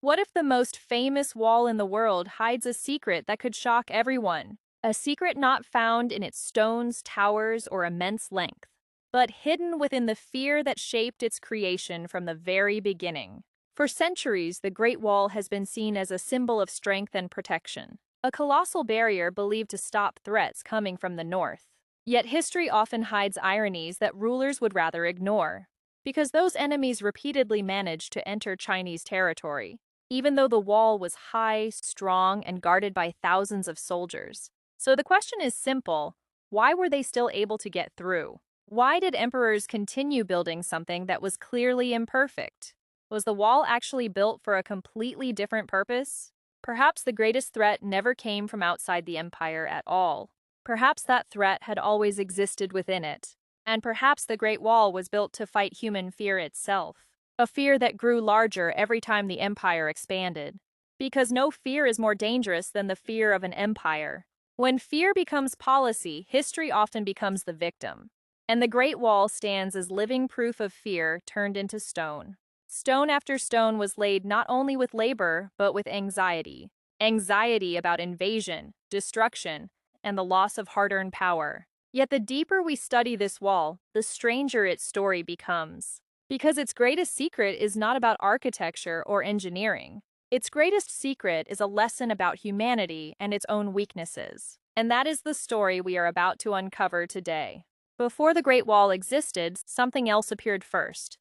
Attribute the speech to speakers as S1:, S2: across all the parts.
S1: What if the most famous wall in the world hides a secret that could shock everyone? A secret not found in its stones, towers, or immense length, but hidden within the fear that shaped its creation from the very beginning. For centuries, the Great Wall has been seen as a symbol of strength and protection, a colossal barrier believed to stop threats coming from the north. Yet history often hides ironies that rulers would rather ignore, because those enemies repeatedly managed to enter Chinese territory, even though the wall was high, strong, and guarded by thousands of soldiers. So the question is simple: why were they still able to get through? Why did emperors continue building something that was clearly imperfect? Was the wall actually built for a completely different purpose? Perhaps the greatest threat never came from outside the empire at all. Perhaps that threat had always existed within it. And perhaps the Great Wall was built to fight human fear itself. A fear that grew larger every time the empire expanded. Because no fear is more dangerous than the fear of an empire. When fear becomes policy, history often becomes the victim. And the Great Wall stands as living proof of fear turned into stone. Stone after stone was laid not only with labor, but with anxiety. Anxiety about invasion, destruction, and the loss of hard-earned power. Yet the deeper we study this wall, the stranger its story becomes. Because its greatest secret is not about architecture or engineering. Its greatest secret is a lesson about humanity and its own weaknesses. And that is the story we are about to uncover today. Before the Great Wall existed, something else appeared first.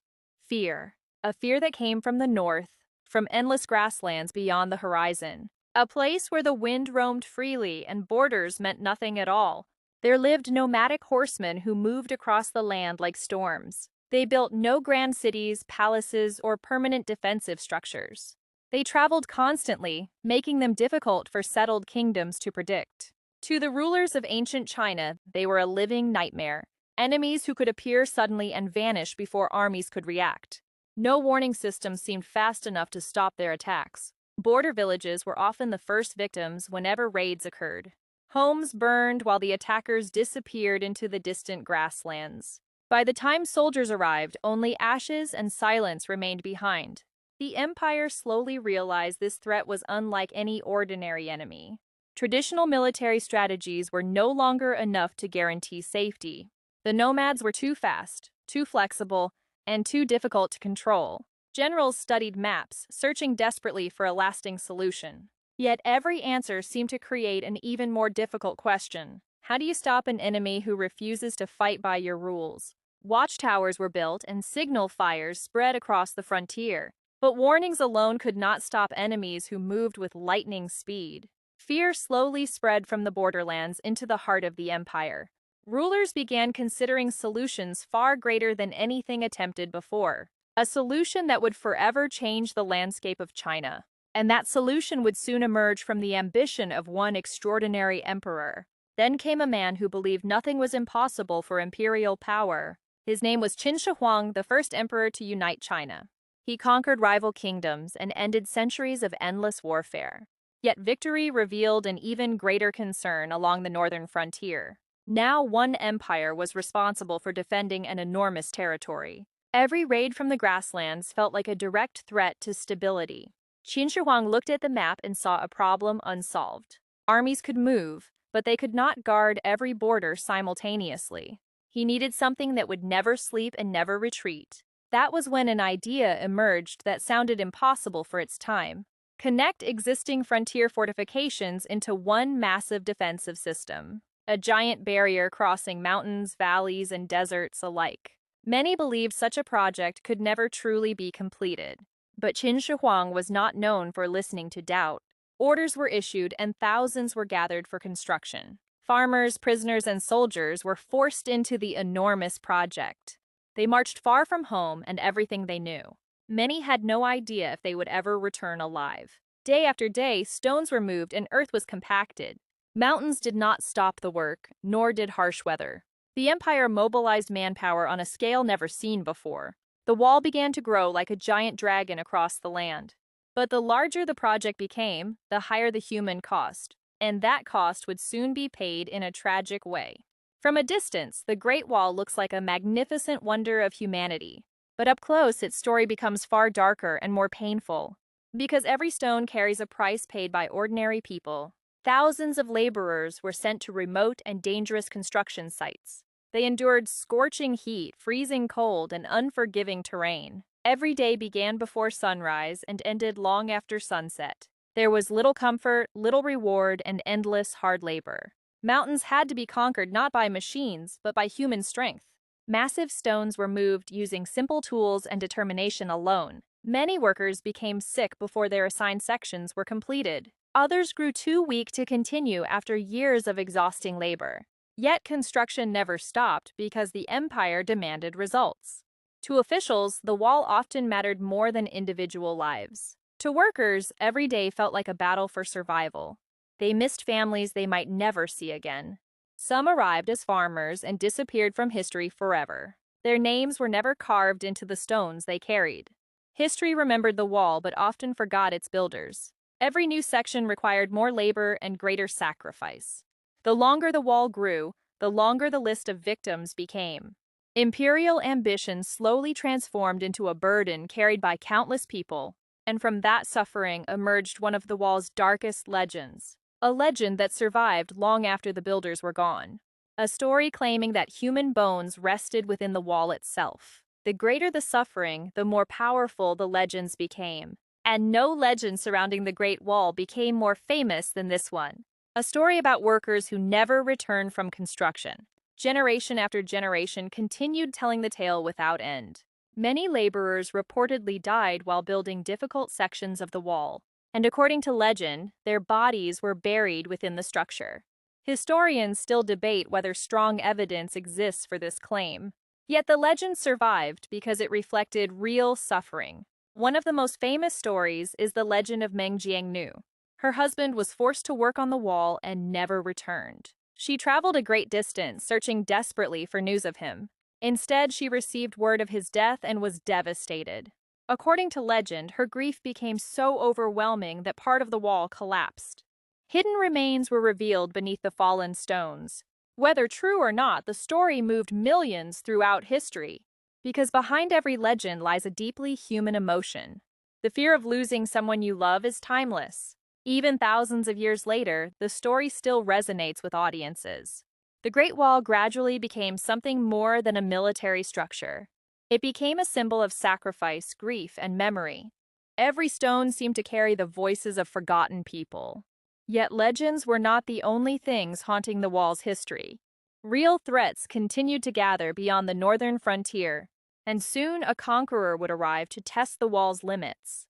S1: Fear. A fear that came from the north, from endless grasslands beyond the horizon. A place where the wind roamed freely and borders meant nothing at all. There lived nomadic horsemen who moved across the land like storms. They built no grand cities, palaces, or permanent defensive structures. They traveled constantly, making them difficult for settled kingdoms to predict. To the rulers of ancient China, they were a living nightmare, enemies who could appear suddenly and vanish before armies could react. No warning system seemed fast enough to stop their attacks. Border villages were often the first victims whenever raids occurred. Homes burned while the attackers disappeared into the distant grasslands. By the time soldiers arrived, only ashes and silence remained behind. The empire slowly realized this threat was unlike any ordinary enemy. Traditional military strategies were no longer enough to guarantee safety. The nomads were too fast, too flexible, and too difficult to control. Generals studied maps, searching desperately for a lasting solution. Yet every answer seemed to create an even more difficult question. How do you stop an enemy who refuses to fight by your rules? Watchtowers were built and signal fires spread across the frontier. But warnings alone could not stop enemies who moved with lightning speed. Fear slowly spread from the borderlands into the heart of the empire. Rulers began considering solutions far greater than anything attempted before. A solution that would forever change the landscape of China. And that solution would soon emerge from the ambition of one extraordinary emperor. Then came a man who believed nothing was impossible for imperial power. His name was Qin Shi Huang, the first emperor to unite China. He conquered rival kingdoms and ended centuries of endless warfare. Yet victory revealed an even greater concern along the northern frontier. Now one empire was responsible for defending an enormous territory. Every raid from the grasslands felt like a direct threat to stability. Qin Shi Huang looked at the map and saw a problem unsolved. Armies could move, but they could not guard every border simultaneously. He needed something that would never sleep and never retreat. That was when an idea emerged that sounded impossible for its time. Connect existing frontier fortifications into one massive defensive system. A giant barrier crossing mountains, valleys, and deserts alike. Many believed such a project could never truly be completed. But Qin Shi Huang was not known for listening to doubt. Orders were issued and thousands were gathered for construction. Farmers, prisoners, and soldiers were forced into the enormous project. They marched far from home and everything they knew. Many had no idea if they would ever return alive. Day after day, stones were moved and earth was compacted. Mountains did not stop the work, nor did harsh weather. The empire mobilized manpower on a scale never seen before. The wall began to grow like a giant dragon across the land. But the larger the project became, the higher the human cost. And that cost would soon be paid in a tragic way. From a distance, the Great Wall looks like a magnificent wonder of humanity. But up close, its story becomes far darker and more painful. Because every stone carries a price paid by ordinary people, thousands of laborers were sent to remote and dangerous construction sites. They endured scorching heat, freezing cold, and unforgiving terrain. Every day began before sunrise and ended long after sunset. There was little comfort, little reward, and endless hard labor. Mountains had to be conquered not by machines, but by human strength. Massive stones were moved using simple tools and determination alone. Many workers became sick before their assigned sections were completed. Others grew too weak to continue after years of exhausting labor. Yet construction never stopped because the empire demanded results. To officials, the wall often mattered more than individual lives. To workers, every day felt like a battle for survival. They missed families they might never see again. Some arrived as farmers and disappeared from history forever. Their names were never carved into the stones they carried. History remembered the wall but often forgot its builders. Every new section required more labor and greater sacrifice. The longer the wall grew, the longer the list of victims became. Imperial ambition slowly transformed into a burden carried by countless people, and from that suffering emerged one of the wall's darkest legends. A legend that survived long after the builders were gone. A story claiming that human bones rested within the wall itself. The greater the suffering, the more powerful the legends became. And no legend surrounding the Great Wall became more famous than this one. A story about workers who never returned from construction. Generation after generation continued telling the tale without end. Many laborers reportedly died while building difficult sections of the wall, and according to legend, their bodies were buried within the structure. Historians still debate whether strong evidence exists for this claim. Yet the legend survived because it reflected real suffering. One of the most famous stories is the legend of Meng Jiangnu. Her husband was forced to work on the wall and never returned. She traveled a great distance, searching desperately for news of him. Instead, she received word of his death and was devastated. According to legend, her grief became so overwhelming that part of the wall collapsed. Hidden remains were revealed beneath the fallen stones. Whether true or not, the story moved millions throughout history. Because behind every legend lies a deeply human emotion. The fear of losing someone you love is timeless. Even thousands of years later, the story still resonates with audiences. The Great Wall gradually became something more than a military structure. It became a symbol of sacrifice, grief, and memory. Every stone seemed to carry the voices of forgotten people. Yet legends were not the only things haunting the wall's history. Real threats continued to gather beyond the northern frontier, and soon a conqueror would arrive to test the wall's limits.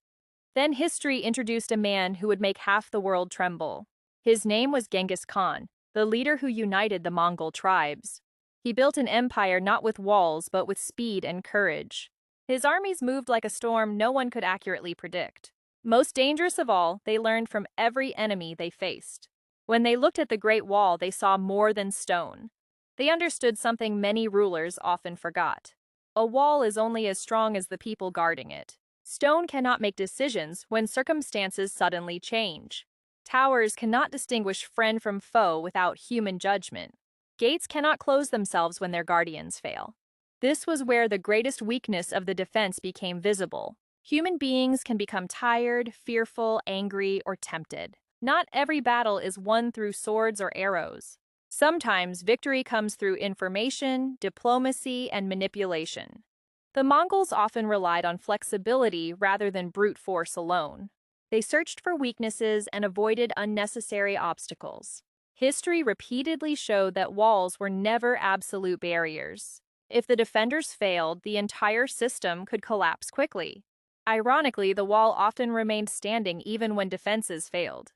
S1: Then history introduced a man who would make half the world tremble. His name was Genghis Khan, the leader who united the Mongol tribes. He built an empire not with walls but with speed and courage. His armies moved like a storm no one could accurately predict. Most dangerous of all, they learned from every enemy they faced. When they looked at the Great Wall, they saw more than stone. They understood something many rulers often forgot. A wall is only as strong as the people guarding it. Stone cannot make decisions when circumstances suddenly change. Towers cannot distinguish friend from foe without human judgment. Gates cannot close themselves when their guardians fail. This was where the greatest weakness of the defense became visible. Human beings can become tired, fearful, angry, or tempted. Not every battle is won through swords or arrows. Sometimes victory comes through information, diplomacy, and manipulation. The Mongols often relied on flexibility rather than brute force alone. They searched for weaknesses and avoided unnecessary obstacles. History repeatedly showed that walls were never absolute barriers. If the defenders failed, the entire system could collapse quickly. Ironically, the wall often remained standing even when defenses failed.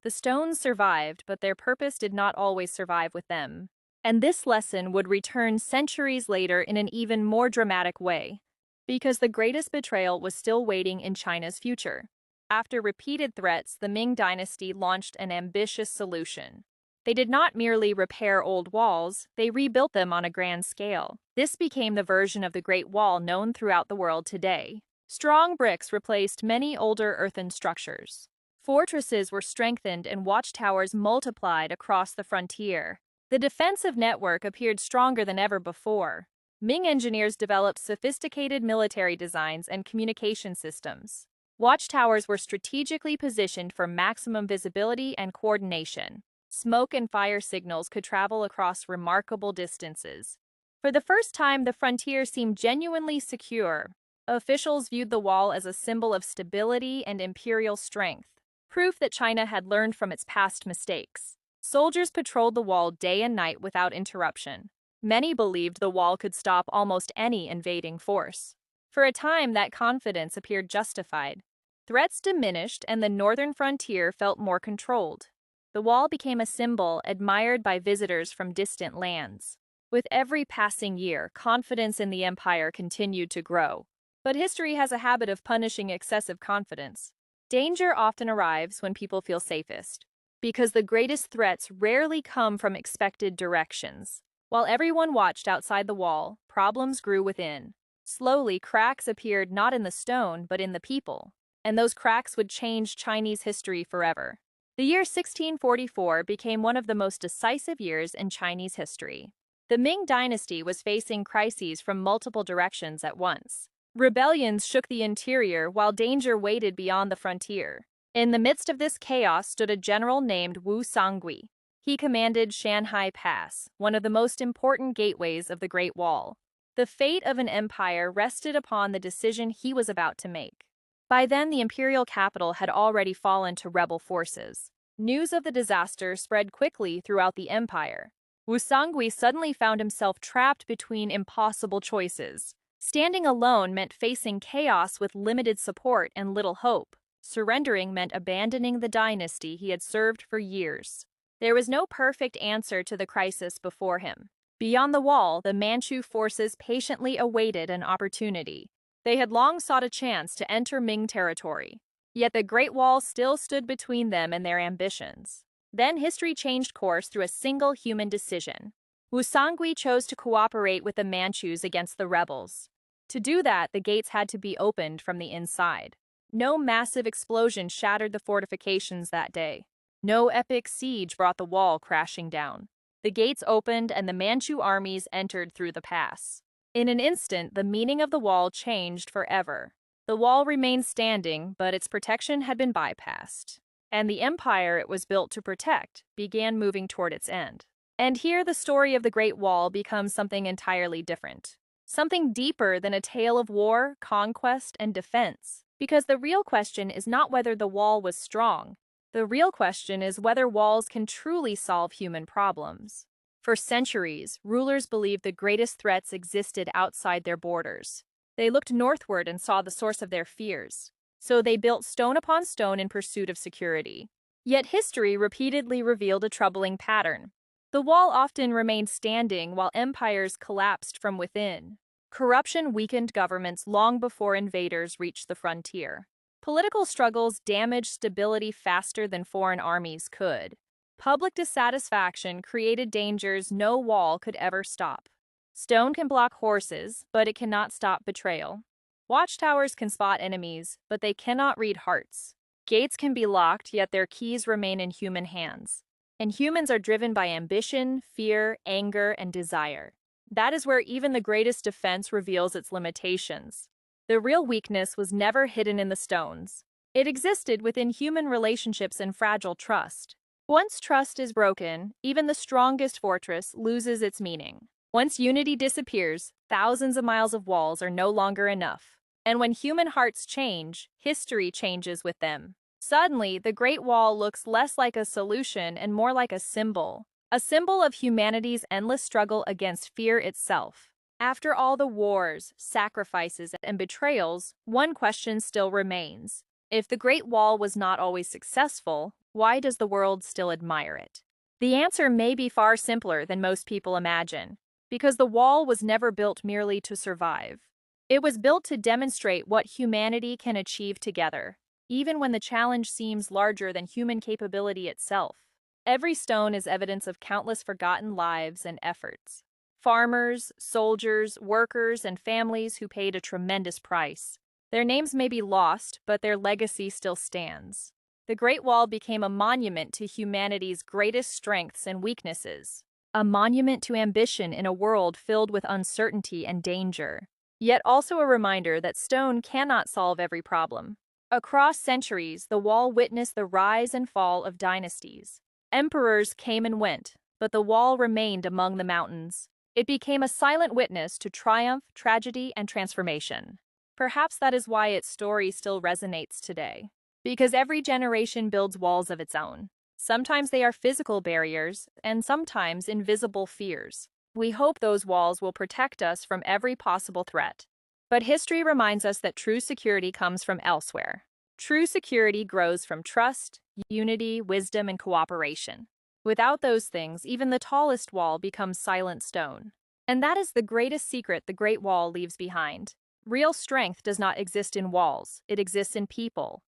S1: The stones survived, but their purpose did not always survive with them. And this lesson would return centuries later in an even more dramatic way, because the greatest betrayal was still waiting in China's future. After repeated threats, the Ming Dynasty launched an ambitious solution. They did not merely repair old walls, they rebuilt them on a grand scale. This became the version of the Great Wall known throughout the world today. Strong bricks replaced many older earthen structures. Fortresses were strengthened and watchtowers multiplied across the frontier. The defensive network appeared stronger than ever before. Ming engineers developed sophisticated military designs and communication systems. Watchtowers were strategically positioned for maximum visibility and coordination. Smoke and fire signals could travel across remarkable distances. For the first time, the frontier seemed genuinely secure. Officials viewed the wall as a symbol of stability and imperial strength, proof that China had learned from its past mistakes. Soldiers patrolled the wall day and night without interruption. Many believed the wall could stop almost any invading force. For a time, that confidence appeared justified. Threats diminished and the northern frontier felt more controlled. The wall became a symbol admired by visitors from distant lands. With every passing year, confidence in the empire continued to grow. But history has a habit of punishing excessive confidence. Danger often arrives when people feel safest, because the greatest threats rarely come from expected directions. While everyone watched outside the wall, problems grew within. Slowly, cracks appeared not in the stone, but in the people. And those cracks would change Chinese history forever. The year 1644 became one of the most decisive years in Chinese history. The Ming Dynasty was facing crises from multiple directions at once. Rebellions shook the interior while danger waited beyond the frontier. In the midst of this chaos stood a general named Wu Songui. He commanded Shanhai Pass, one of the most important gateways of the Great Wall. The fate of an empire rested upon the decision he was about to make. By then, the imperial capital had already fallen to rebel forces. News of the disaster spread quickly throughout the empire. Wu Songui suddenly found himself trapped between impossible choices. Standing alone meant facing chaos with limited support and little hope. Surrendering meant abandoning the dynasty he had served for years. There was no perfect answer to the crisis before him. Beyond the wall, the Manchu forces patiently awaited an opportunity. They had long sought a chance to enter Ming territory. Yet the Great Wall still stood between them and their ambitions. Then history changed course through a single human decision. Wu Songui chose to cooperate with the Manchus against the rebels. To do that, the gates had to be opened from the inside. No massive explosion shattered the fortifications that day. No epic siege brought the wall crashing down. The gates opened and the Manchu armies entered through the pass. In an instant, the meaning of the wall changed forever. The wall remained standing, but its protection had been bypassed. And the empire it was built to protect began moving toward its end. And here the story of the Great Wall becomes something entirely different. Something deeper than a tale of war, conquest, and defense. Because the real question is not whether the wall was strong. The real question is whether walls can truly solve human problems. For centuries, rulers believed the greatest threats existed outside their borders. They looked northward and saw the source of their fears. So they built stone upon stone in pursuit of security. Yet history repeatedly revealed a troubling pattern. The wall often remained standing while empires collapsed from within. Corruption weakened governments long before invaders reached the frontier. Political struggles damaged stability faster than foreign armies could. Public dissatisfaction created dangers no wall could ever stop. Stone can block horses, but it cannot stop betrayal. Watchtowers can spot enemies, but they cannot read hearts. Gates can be locked, yet their keys remain in human hands. And humans are driven by ambition, fear, anger, and desire. That is where even the greatest defense reveals its limitations. The real weakness was never hidden in the stones. It existed within human relationships and fragile trust. Once trust is broken, even the strongest fortress loses its meaning. Once unity disappears, thousands of miles of walls are no longer enough. And when human hearts change, history changes with them. Suddenly, the Great Wall looks less like a solution and more like a symbol of humanity's endless struggle against fear itself. After all the wars, sacrifices, and betrayals, one question still remains. If the Great Wall was not always successful, why does the world still admire it? The answer may be far simpler than most people imagine, because the wall was never built merely to survive. It was built to demonstrate what humanity can achieve together, even when the challenge seems larger than human capability itself. Every stone is evidence of countless forgotten lives and efforts. Farmers, soldiers, workers, and families who paid a tremendous price. Their names may be lost, but their legacy still stands. The Great Wall became a monument to humanity's greatest strengths and weaknesses. A monument to ambition in a world filled with uncertainty and danger. Yet also a reminder that stone cannot solve every problem. Across centuries, the wall witnessed the rise and fall of dynasties. Emperors came and went, but the wall remained among the mountains. It became a silent witness to triumph, tragedy, and transformation. Perhaps that is why its story still resonates today. Because every generation builds walls of its own. Sometimes they are physical barriers, and sometimes invisible fears. We hope those walls will protect us from every possible threat. But history reminds us that true security comes from elsewhere. True security grows from trust, unity, wisdom, and cooperation. Without those things, even the tallest wall becomes silent stone. And that is the greatest secret the Great Wall leaves behind. Real strength does not exist in walls, it exists in people.